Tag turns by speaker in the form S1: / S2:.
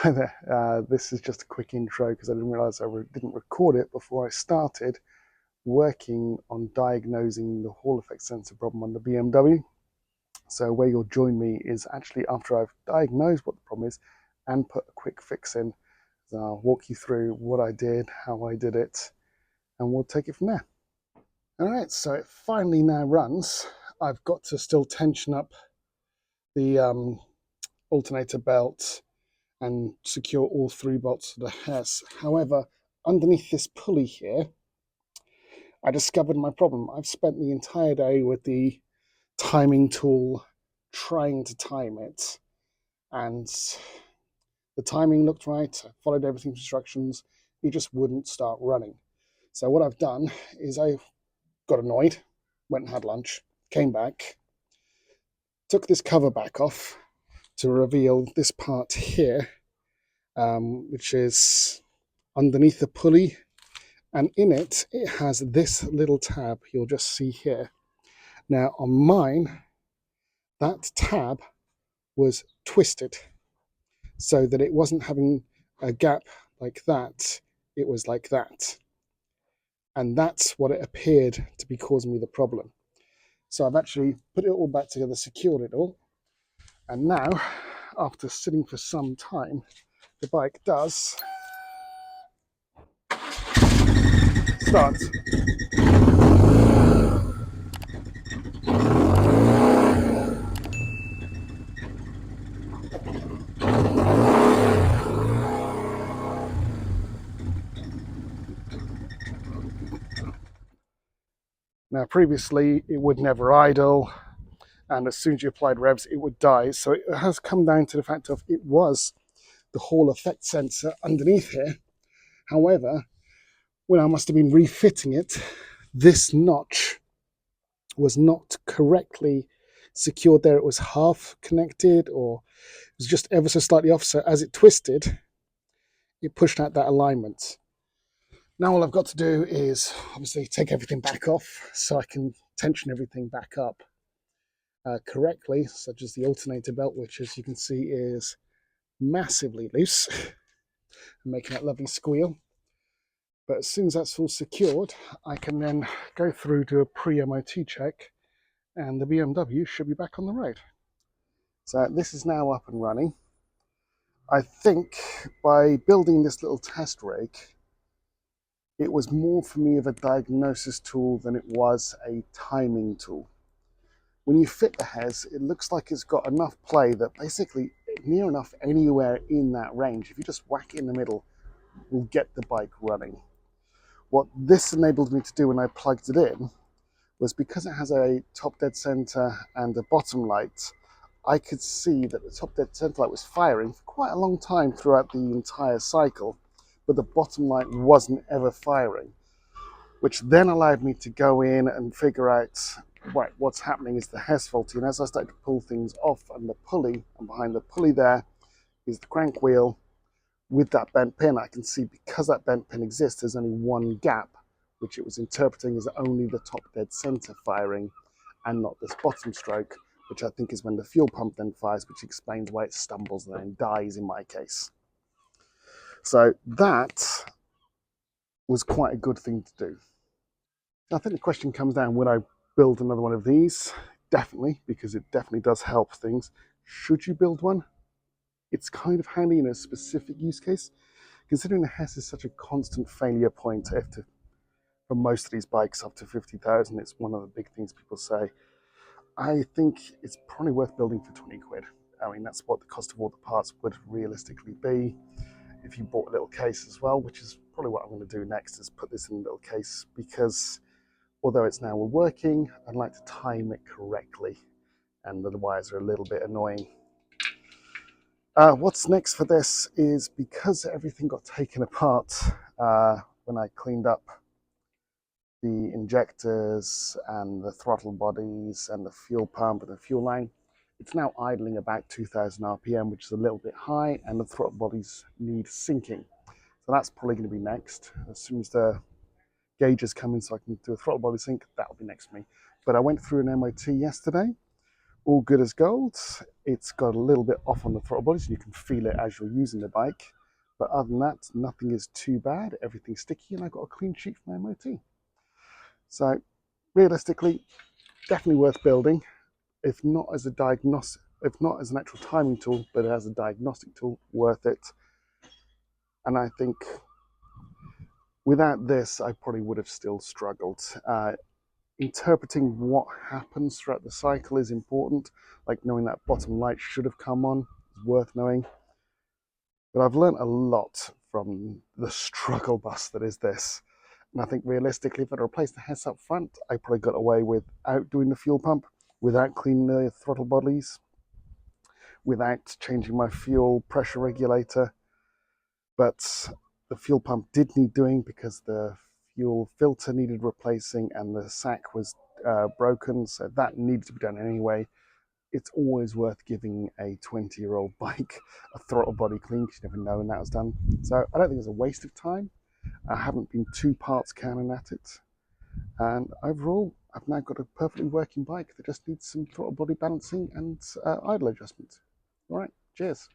S1: Hi there. This is just a quick intro because I didn't realize didn't record it before I started working on diagnosing the Hall effect sensor problem on the BMW. So where you'll join me is actually after I've diagnosed what the problem is and put a quick fix in. So I'll walk you through what I did, how I did it, and we'll take it from there. All right, so it finally now runs. I've got to still tension up the alternator belt and secure all three bolts to the Hess. However, underneath this pulley here, I discovered my problem. I've spent the entire day with the timing tool trying to time it, and the timing looked right. I followed everything's instructions. It just wouldn't start running. So what I've done is I got annoyed, went and had lunch, came back, took this cover back off to reveal this part here, which is underneath the pulley, and in it has this little tab you'll just see here. Now on mine, that tab was twisted so that it wasn't having a gap like that, it was like that, and that's what it appeared to be causing me the problem. So I've actually put it all back together, secured it all, and now after sitting for some time, the bike does start. Now previously it would never idle, and as soon as you applied revs it would die. So it has come down to the fact of it was the Hall effect sensor underneath here. However, when I must have been refitting it, this notch was not correctly secured there. It was half connected, or it was just ever so slightly off. So as it twisted, it pushed out that alignment. Now all I've got to do is obviously take everything back off so I can tension everything back up correctly, such as the alternator belt, which as you can see is massively loose and making that lovely squeal. But as soon as that's all secured, I can then go through to a pre-MOT check and the BMW should be back on the road. So this is now up and running. I think by building this little test rig, it was more for me of a diagnosis tool than it was a timing tool. When you fit the Hes, it looks like it's got enough play that basically near enough anywhere in that range, if you just whack it in the middle, will get the bike running. What this enabled me to do when I plugged it in was, because it has a top dead center and a bottom light, I could see that the top dead center light was firing for quite a long time throughout the entire cycle, but the bottom light wasn't ever firing, which then allowed me to go in and figure out, right, what's happening is the Hes faulty. And as I started to pull things off and the pulley, and behind the pulley there is the crank wheel with that bent pin, I can see because that bent pin exists, there's only one gap, which it was interpreting as only the top dead center firing and not this bottom stroke, which I think is when the fuel pump then fires, which explains why it stumbles and then dies in my case. So that was quite a good thing to do. I think the question comes down, would I build another one of these? Definitely, because it definitely does help things. Should you build one? It's kind of handy in a specific use case, considering the Hess is such a constant failure point for most of these bikes up to 50,000. It's one of the big things people say. I think it's probably worth building for 20 quid. I mean, that's what the cost of all the parts would realistically be if you bought a little case as well, which is probably what I'm going to do next, is put this in a little case, because although it's now working, I'd like to time it correctly, and the wires are a little bit annoying. What's next for this is, because everything got taken apart when I cleaned up the injectors and the throttle bodies and the fuel pump and the fuel line, it's now idling about 2000 RPM, which is a little bit high, and the throttle bodies need sinking. So that's probably going to be next. As soon as the gauges come in so I can do a throttle body sync, that'll be next for me. But I went through an MOT yesterday. all good as gold. It's got a little bit off on the throttle body, so you can feel it as you're using the bike. But other than that, nothing is too bad. Everything's sticky, and I got a clean sheet from MOT. So realistically, definitely worth building. If not as a diagnostic, if not as an actual timing tool, but as a diagnostic tool, worth it. And I think without this, I probably would have still struggled. Interpreting what happens throughout the cycle is important, like knowing that bottom light should have come on is worth knowing. But I've learned a lot from the struggle bus that is this. And I think realistically, if I'd replaced the heads up front, I probably got away without doing the fuel pump, without cleaning the throttle bodies, without changing my fuel pressure regulator. But the fuel pump did need doing because the fuel filter needed replacing and the sack was broken, so that needed to be done anyway. It's always worth giving a 20-year-old bike a throttle body clean because you never know when that was done. So I don't think it's a waste of time. I haven't been 2 parts cannon at it. And overall, I've now got a perfectly working bike that just needs some throttle body balancing and idle adjustment. All right, cheers.